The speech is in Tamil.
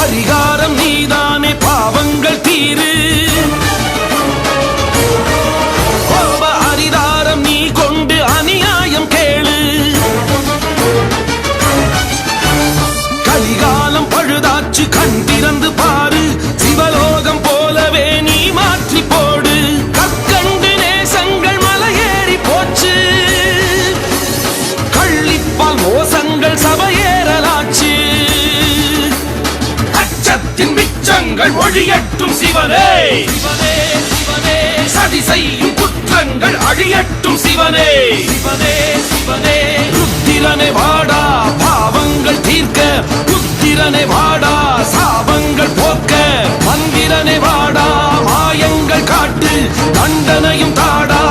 பரிகாரம் நீதானே பாவங்கள் தீரு. கோப அரிதாரம் நீ கொண்டு அநியாயம் கேளு. கலிகாலம் பழுதாச்சு கண் திறந்து பாரு. சிவலோகம் போலவே நீ மாற்றி போடு. கற்கண்டு நேசங்கள் மலையேறி போச்சு. கள்ளிப்பால் மோசங்கள் சபையேறலாச்சு. அச்சத்தின் மிச்சங்கள் ஒழியட்டும் சிவனே. சிவனே சிவனே சதி செய்யும் குற்றங்கள் அழியட்டும் சிவனே. சிவனே சிவனே ருத்திரனே வாடா பாவங்கள் தீர்க்க. ருத்திரனே வாடா சாபங்கள் போக்க. மந்திரனே வாடா மாயங்கள் காட்டு. தண்டனையும் தாடா